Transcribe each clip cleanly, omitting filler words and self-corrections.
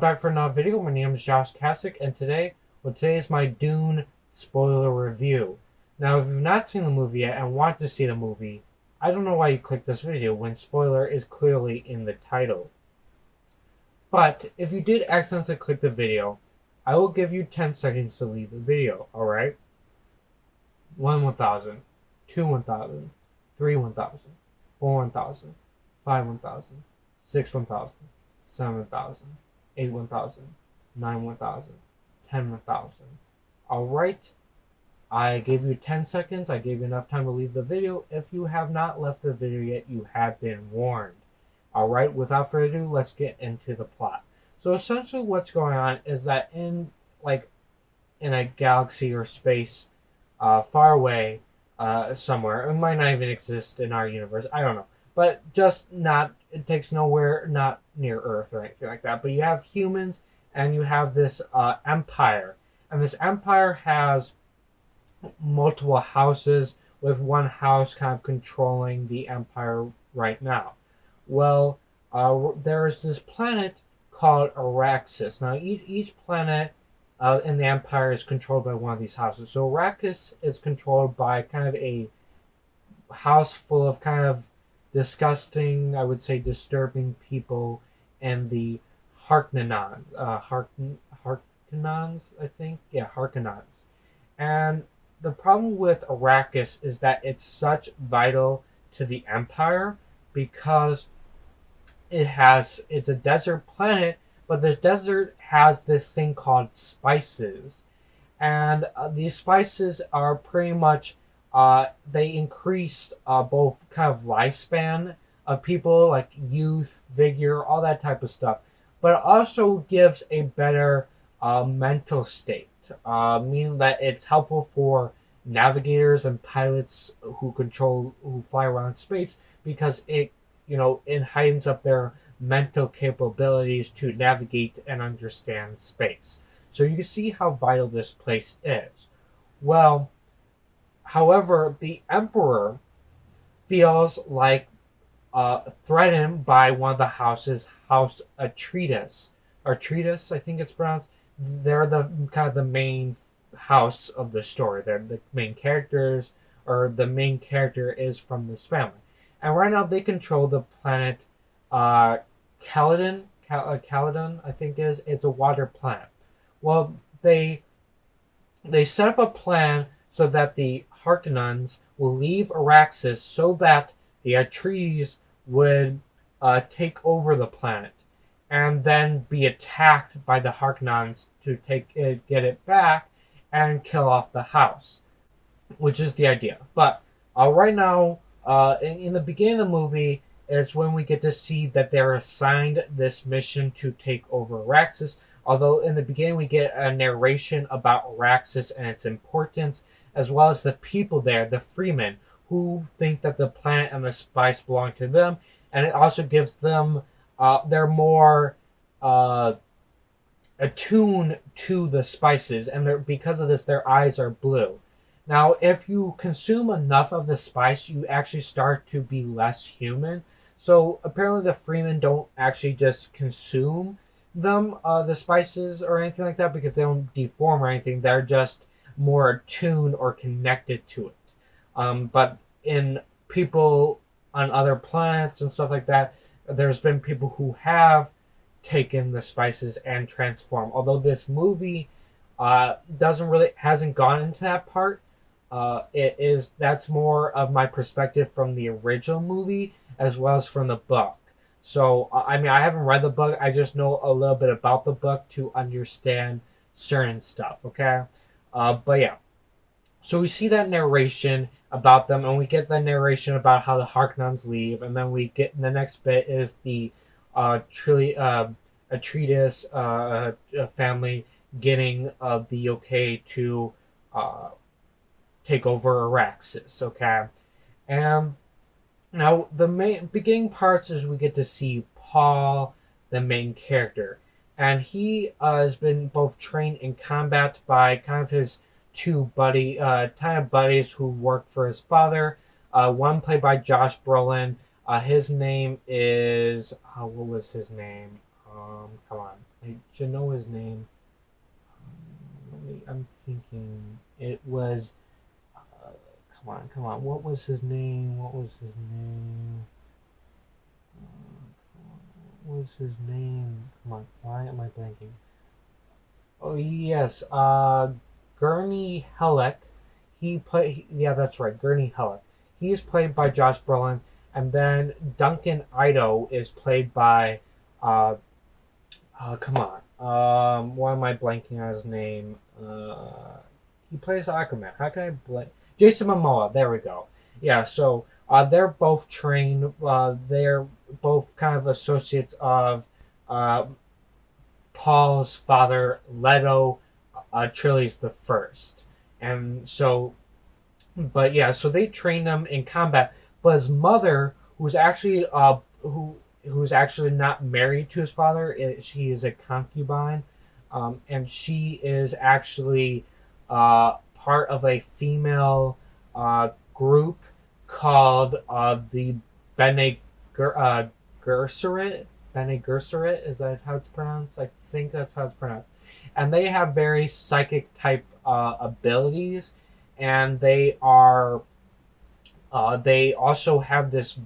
back for another video. My name is Josh Kasich, and today is my Dune spoiler review. Now, if you've not seen the movie yet and want to see the movie, I don't know why you clicked this video when spoiler is clearly in the title. But if you did accidentally click the video, I will give you 10 seconds to leave the video, alright? 1 1000, 2 1000, 3 1000, 4 1000, 5 1000, 6 1000, 7 1000, 8 1000, 9 1000, 10 1000. Alright, I gave you 10 seconds. I gave you enough time to leave the video. If you have not left the video yet, you have been warned. Alright, without further ado, let's get into the plot. So essentially what's going on is that in a galaxy or space far away somewhere, it might not even exist in our universe, I don't know. But just not, it takes nowhere, not near Earth or anything like that. But you have humans and you have this empire. And this empire has multiple houses, with one house kind of controlling the empire right now. Well, there is this planet called Arrakis. Now, each planet in the empire is controlled by one of these houses. So Arrakis is controlled by kind of a house full of kind of disgusting, I would say disturbing people, and the Harkonnens, I think? Yeah, Harkonnens. And the problem with Arrakis is that it's such vital to the Empire because it's a desert planet, but the desert has this thing called spices. And these spices are pretty much they increased both kind of lifespan of people, like youth, vigor, all that type of stuff. But it also gives a better mental state, meaning that it's helpful for navigators and pilots who fly around space, because it heightens up their mental capabilities to navigate and understand space. So you can see how vital this place is. Well, however, the Emperor feels like threatened by one of the houses, House Atreides. Atreides, I think it's pronounced. They're the kind of the main house of the story. They're the main characters, or the main character is from this family. And right now they control the planet Caladan, I think it's a water planet. Well, they set up a plan so that the Harkonnens will leave Arrakis so that the Atreides would take over the planet and then be attacked by the Harkonnens to get it back and kill off the house, which is the idea. But right now, in the beginning of the movie, is when we get to see that they're assigned this mission to take over Arrakis. Although in the beginning we get a narration about Arrakis and its importance, as well as the people there, the freemen, who think that the planet and the spice belong to them. And it also gives them, they're more attuned to the spices, and because of this, their eyes are blue. Now, if you consume enough of the spice, you actually start to be less human. So apparently the freemen don't actually just consume them, the spices or anything like that, because they don't deform or anything. They're just more attuned or connected to it. But in people on other planets and stuff like that, there's been people who have taken the spices and transformed. Although this movie hasn't gone into that part. That's more of my perspective from the original movie as well as from the book. So, I mean, I haven't read the book. I just know a little bit about the book to understand certain stuff, okay? But yeah. So we see that narration about them, and we get the narration about how the Harkonnens leave, and then we get the next bit is the Atreides family getting the okay to take over Arrakis, okay? And now the main beginning parts is we get to see Paul, the main character, and he has been both trained in combat by kind of his two buddies who work for his father. One played by Josh Brolin. His name is what was his name? Come on. I should know his name. I'm thinking it was. Come on. What was his name? What was his name? What was his name? Come on. Why am I blanking? Oh yes, Gurney Halleck. Yeah, that's right, Gurney Halleck. He's played by Josh Brolin, and then Duncan Idaho is played by, uh, come on, why am I blanking on his name? He plays Aquaman. How can I blank? Jason Momoa. There we go. Yeah, so they're both trained. They're both kind of associates of uh, Paul's father, Leto, Achilles the First, and so, but yeah, so they trained him in combat. But his mother, who's actually not married to his father, she is a concubine, and she is actually part of a female group called the Bene Gesserit. Bene Gesserit, is that how it's pronounced? I think that's how it's pronounced. And they have very psychic type abilities, and they are. They also have this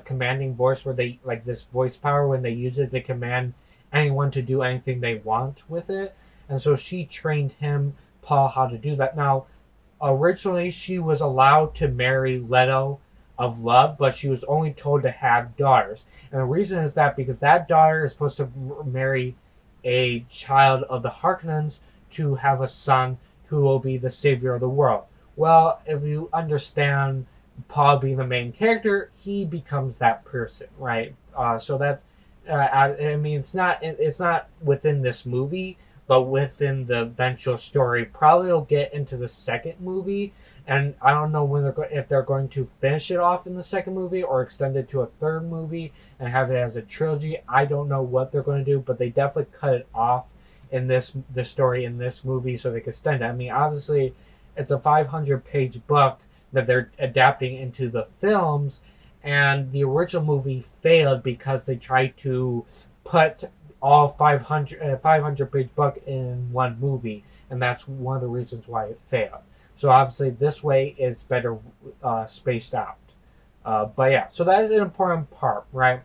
commanding voice where they like this voice power when they use it. They command anyone to do anything they want with it, and so she trained him, Paul, how to do that. Now, originally she was allowed to marry Leto of love, but she was only told to have daughters. And the reason is that because that daughter is supposed to marry a child of the Harkonnens to have a son who will be the savior of the world. Well, if you understand Paul being the main character, he becomes that person, right? So that I mean, it's not within this movie, but within the eventual story. Probably will get into the second movie, and I don't know when if they're going to finish it off in the second movie or extend it to a third movie and have it as a trilogy. I don't know what they're going to do, but they definitely cut it off in the story in this movie so they could extend it. I mean, obviously, it's a 500-page book that they're adapting into the films, and the original movie failed because they tried to put all 500-page book in one movie, and that's one of the reasons why it failed. So obviously this way it's better spaced out. But yeah, so that is an important part, right?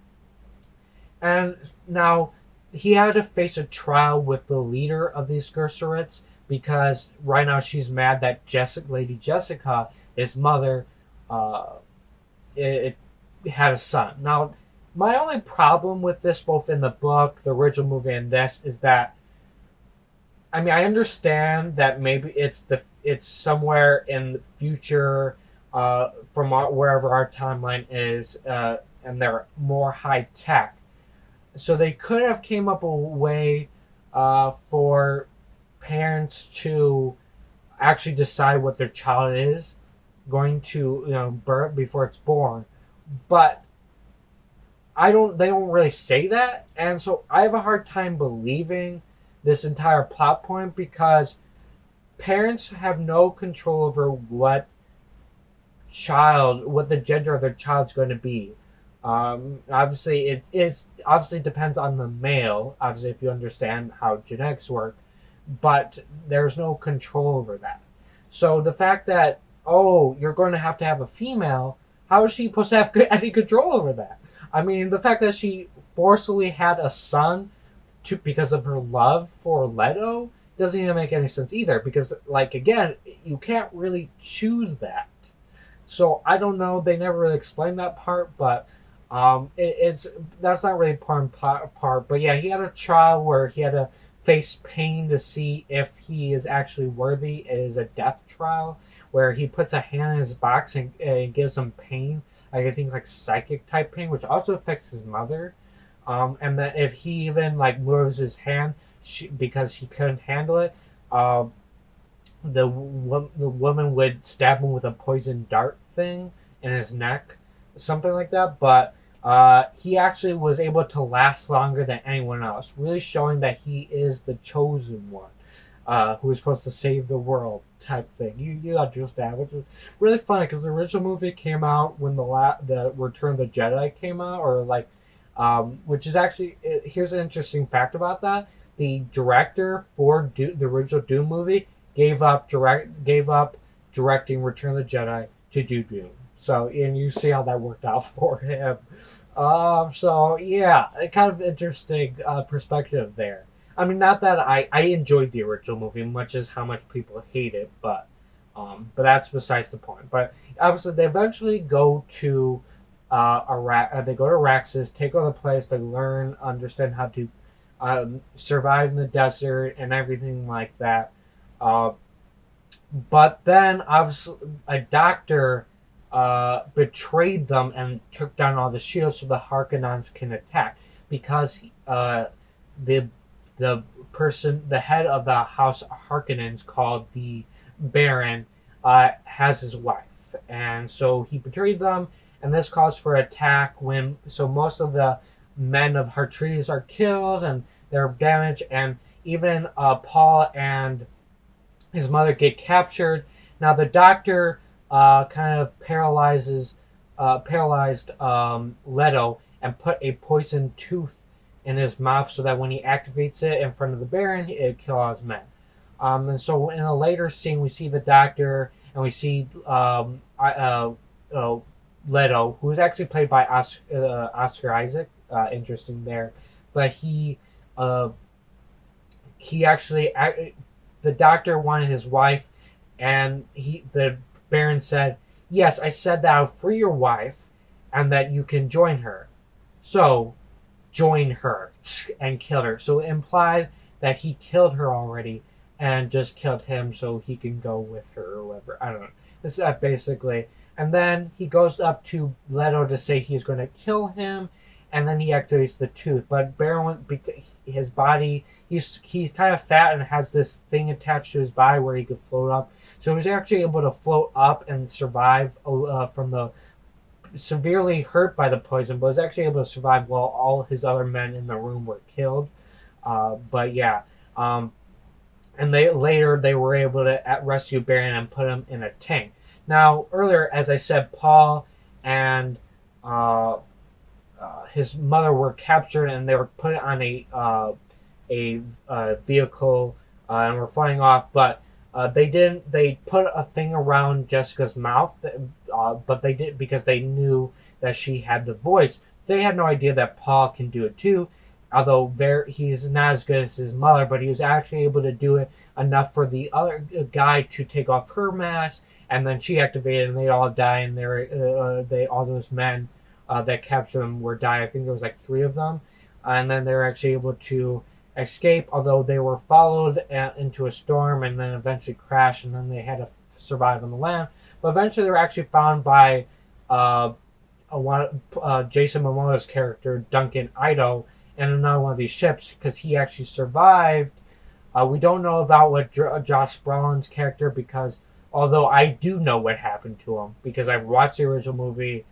And now he had to face a trial with the leader of these Gesserits because right now she's mad that Lady Jessica, his mother, it had a son. Now, my only problem with this, both in the book, the original movie, and this, is that I mean, I understand that maybe it's somewhere in the future, from wherever our timeline is, and they're more high tech. So they could have came up a way for parents to actually decide what their child is going to, birth before it's born, but they don't really say that, and so I have a hard time believing this entire plot point because parents have no control over what the gender of their child's going to be. Obviously, it obviously depends on the male. Obviously, if you understand how genetics work, but there's no control over that. So the fact that you're going to have a female, how is she supposed to have any control over that? I mean, the fact that she forcibly had a son because of her love for Leto doesn't even make any sense either. Because, again, you can't really choose that. So I don't know. They never really explained that part, but that's not really important part. But yeah, he had a trial where he had to face pain to see if he is actually worthy. It is a death trial where he puts a hand in his box and gives him pain. I think psychic type pain, which also affects his mother. And that if he even moves his hand because he couldn't handle it, the woman would stab him with a poison dart thing in his neck, something like that. But he actually was able to last longer than anyone else, really showing that he is the chosen one, who is supposed to save the world type thing. You understand, which is really funny because the original movie came out when the Return of the Jedi came out, or which is actually, here's an interesting fact about that. the director for the original Dune movie gave up directing Return of the Jedi to do Dune. So, and you see how that worked out for him. So yeah, a kind of interesting perspective there. I mean, not that I enjoyed the original movie much as how much people hate it, but that's besides the point. But obviously, they eventually go to they go to Araxis, take over the place. They learn, understand how to survive in the desert and everything like that. Uh, but then, obviously, a doctor betrayed them and took down all the shields so the Harkonnens can attack because the the head of the House Harkonnens, called the Baron, has his wife, and so he betrayed them, and this calls for attack. So most of the men of Hartrees are killed and they're damaged, and even Paul and his mother get captured. Now the doctor kind of paralyzed Leto and put a poisoned tooth in his mouth so that when he activates it in front of the Baron, it kills all his men. And so in a later scene, we see the doctor and we see Leto, who is actually played by Oscar Isaac. Interesting there, but he actually the doctor wanted his wife, and the Baron said, "Yes, I said that I'll free your wife, and that you can join her. So, join her," and killed her. So it implied that he killed her already, and just killed him so he can go with her or whatever. I don't know. This is basically. And then he goes up to Leto to say he's going to kill him, and then he activates the tooth. But Baron, his body, he's kind of fat and has this thing attached to his body where he could float up. So he's actually able to float up and survive from the severely hurt by the poison, but was actually able to survive while all his other men in the room were killed. But yeah, and they were able to rescue Baron and put him in a tank. Now earlier, as I said, Paul and his mother were captured and they were put on a vehicle and were flying off, but they didn't. They put a thing around Jessica's mouth, but they did because they knew that she had the voice. They had no idea that Paul can do it too, although he's not as good as his mother, but he was actually able to do it enough for the other guy to take off her mask, and then she activated, and they all die, and all those men that captured them were die. I think there was like 3 of them, and then they were actually able to escape, although they were followed into a storm and then eventually crashed, and then they had to survive on the land. But eventually they were actually found by Jason Momoa's character, Duncan Idaho, in another one of these ships because he actually survived. We don't know about what Josh Brolin's character, because although I do know what happened to him because I've watched the original movie,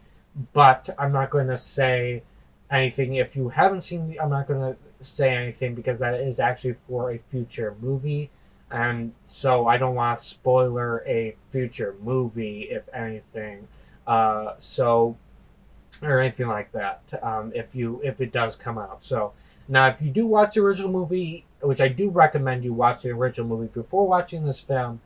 but I'm not going to say anything. If you haven't seen I'm not going to say anything because that is actually for a future movie, and so I don't want to spoiler a future movie, if anything, or anything like that, if it does come out. So now, if you do watch the original movie, which I do recommend you watch the original movie before watching this film,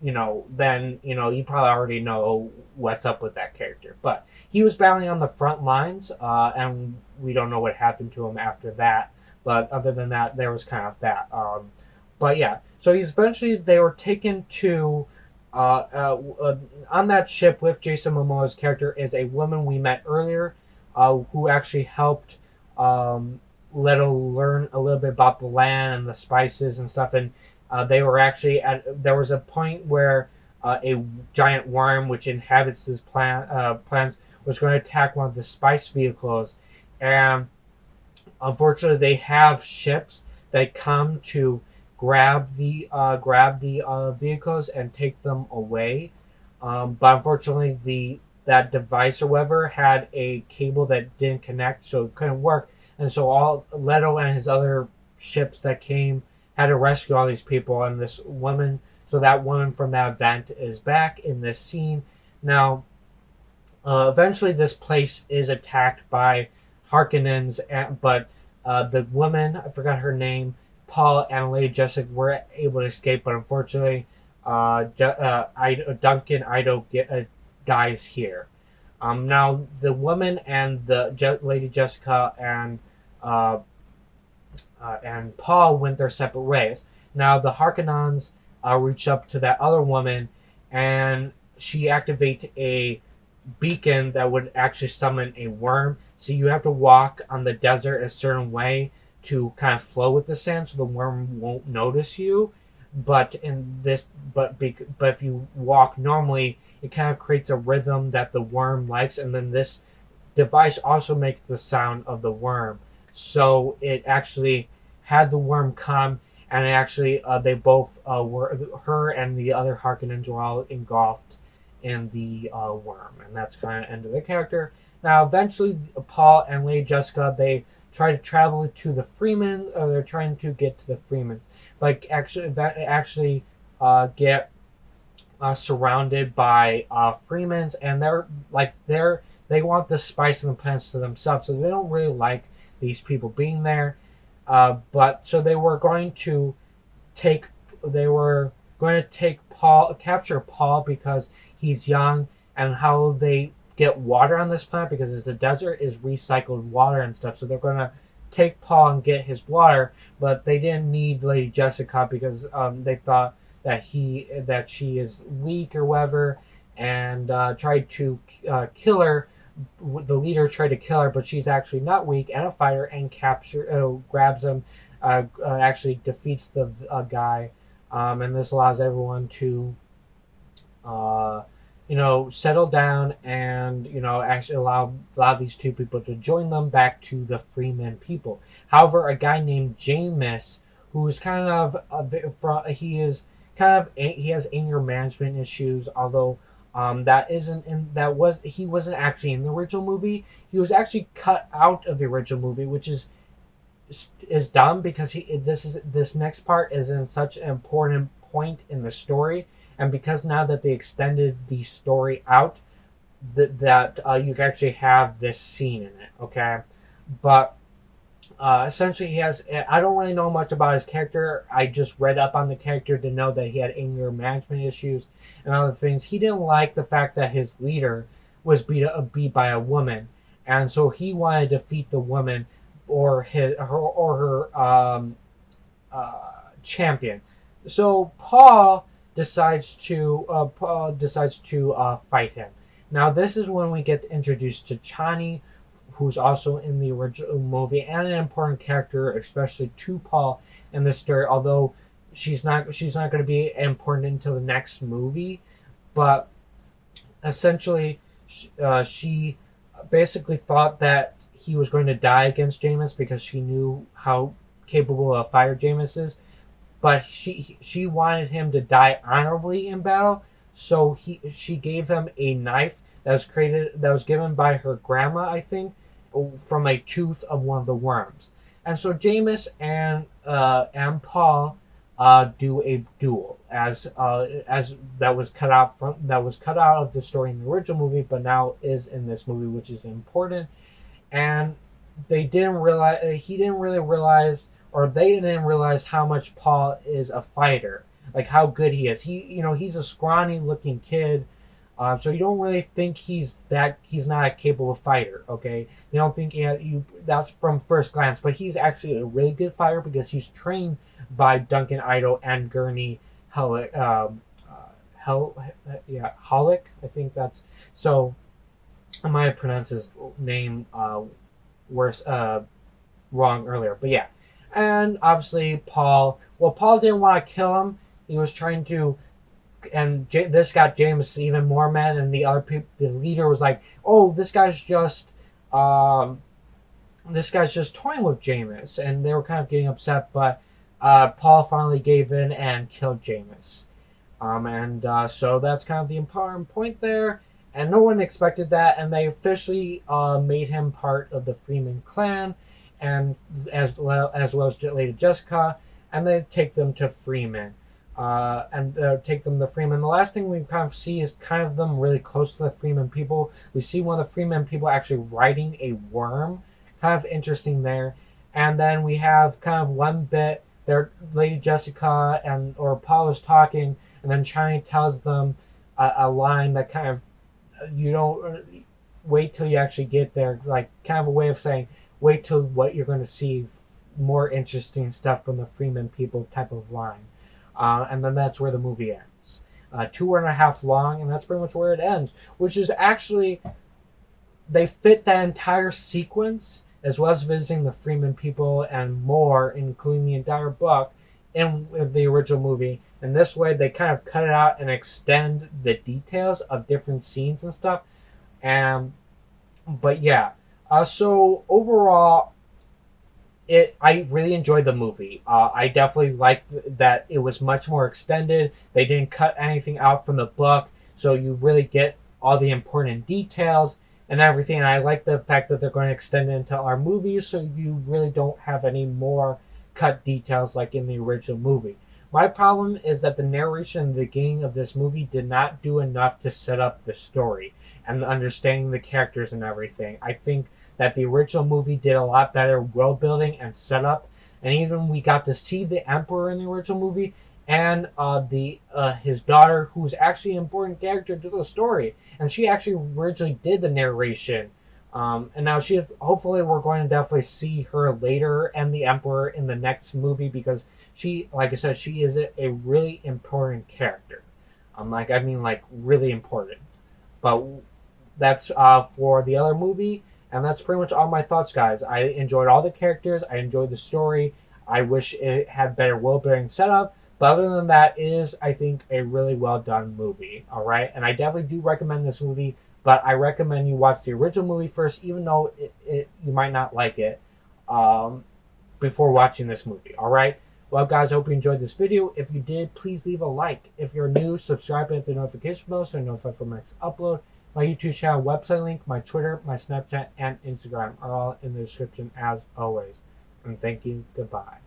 then you probably already know what's up with that character. But he was battling on the front lines, and we don't know what happened to him after that. But other than that, there was kind of that. But yeah, so they were taken to on that ship with Jason Momoa's character is a woman we met earlier, who actually helped Leto learn a little bit about the land and the spices and stuff, and they were actually there was a point where a giant worm which inhabits this plants was going to attack one of the spice vehicles, and unfortunately they have ships that come to grab the vehicles and take them away, but unfortunately that device or whatever had a cable that didn't connect, so it couldn't work, and so all Leto and his other ships that came had to rescue all these people, and this woman. So that woman from that event is back in this scene now. Eventually, this place is attacked by Harkonnens, but The woman, I forgot her name, Paul and Lady Jessica were able to escape, but unfortunately, Duncan Ido dies here. Now the woman and Lady Jessica uh, and Paul went their separate ways. Now the Harkonnens reach up to that other woman, and she activates a beacon that would actually summon a worm. So you have to walk on the desert a certain way to kind of flow with the sand, so the worm won't notice you. But in this, but if you walk normally, it kind of creates a rhythm that the worm likes, and then this device also makes the sound of the worm. So it actually had the worm come, and it actually they both were her and the other Harkonnens were all engulfed in the worm, and that's kind of end of the character. Now, eventually, Paul and Lady Jessica they try to travel to the Freeman, or they're trying to get to the Freemans, like actually get surrounded by Freemans, and they want the spice and the plants to themselves, so they don't really like these people being there. But so they were going to take Paul, capture Paul because he's young, and how they get water on this planet because it's a desert is recycled water and stuff. So they're going to take Paul and get his water, but they didn't need Lady Jessica because they thought that she is weak or whatever, and tried to kill her. The leader tried to kill her, but she's actually not weak and a fighter, and grabs him, actually defeats the guy, and this allows everyone to, settle down, and actually allow these two people to join them back to the Freeman people. However, a guy named Jameis, who is kind of he has anger management issues, although he wasn't actually in the original movie. He was actually cut out of the original movie, which is dumb because this next part is in such an important point in the story, and because now that they extended the story out, that you can actually have this scene in it. Okay, but essentially he has. I don't really know much about his character. I just read up on the character to know that he had anger management issues and other things. He didn't like the fact that his leader was beat by a woman, and so he wanted to defeat the woman or her champion. So Paul decides to fight him. Now this is when we get introduced to Chani, who's also in the original movie and an important character, especially to Paul in this story. Although she's not going to be important until the next movie, but essentially, she basically thought that he was going to die against Jameis because she knew how capable a fighter Jameis is, but she wanted him to die honorably in battle. So she gave him a knife that was given by her grandma, I think, from a tooth of one of the worms. And so Jameis and Paul do a duel as that was cut out of the story in the original movie, but now is in this movie, which is important. And they didn't realize they didn't realize how much Paul is a fighter, like how good he is. He's a scrawny looking kid. So you don't really think he's not a capable fighter, okay? You don't think that's from first glance, but he's actually a really good fighter because he's trained by Duncan Idaho and Gurney Halleck. Halleck, I think that's so. I might have pronounced his name wrong earlier, but yeah. And obviously Paul didn't want to kill him. He was trying to. And this got James even more mad, and the leader was like, "Oh, this guy's just toying with Jameis," and they were kind of getting upset. But Paul finally gave in and killed Jameis, so that's kind of the important point there. And no one expected that, and they officially made him part of the Freeman clan, and as well as Lady Jessica, and they take them to Freeman. Take them to Freeman. The last thing we kind of see is kind of them really close to the Freeman people. We see one of the Freeman people actually riding a worm. Kind of interesting there. And then we have kind of one bit there, Lady Jessica and or Paul is talking, and then Chani tells them a line that kind of you don't wait till you actually get there, like kind of a way of saying wait till what you're going to see more interesting stuff from the Freeman people type of line. And then that's where the movie ends. 2.5 long, and that's pretty much where it ends, which is actually, they fit that entire sequence, as well as visiting the Freeman people and more, including the entire book, in the original movie. And this way, they kind of cut it out and extend the details of different scenes and stuff. But yeah, so overall, I really enjoyed the movie. I definitely liked that it was much more extended. They didn't cut anything out from the book, so you really get all the important details and everything. And I like the fact that they're going to extend it into our movies, so you really don't have any more cut details like in the original movie. My problem is that the narration in the beginning of this movie did not do enough to set up the story and understanding the characters and everything. I think that the original movie did a lot better world building and setup, and even we got to see the Emperor in the original movie and his daughter, who's actually an important character to the story, and she actually originally did the narration. And now hopefully we're going to definitely see her later and the Emperor in the next movie, because she, like I said, she is a really important character. Like really important. But that's for the other movie, and that's pretty much all my thoughts, guys. I enjoyed all the characters. I enjoyed the story. I wish it had better world building setup. But other than that, it is, I think, a really well done movie. All right, and I definitely do recommend this movie. But I recommend you watch the original movie first, even though you might not like it, before watching this movie. All right. Well, guys, I hope you enjoyed this video. If you did, please leave a like. If you're new, subscribe and hit the notification bell so you're notified for my next upload. My YouTube channel website link, my Twitter, my Snapchat, and Instagram are all in the description as always. And thank you. Goodbye.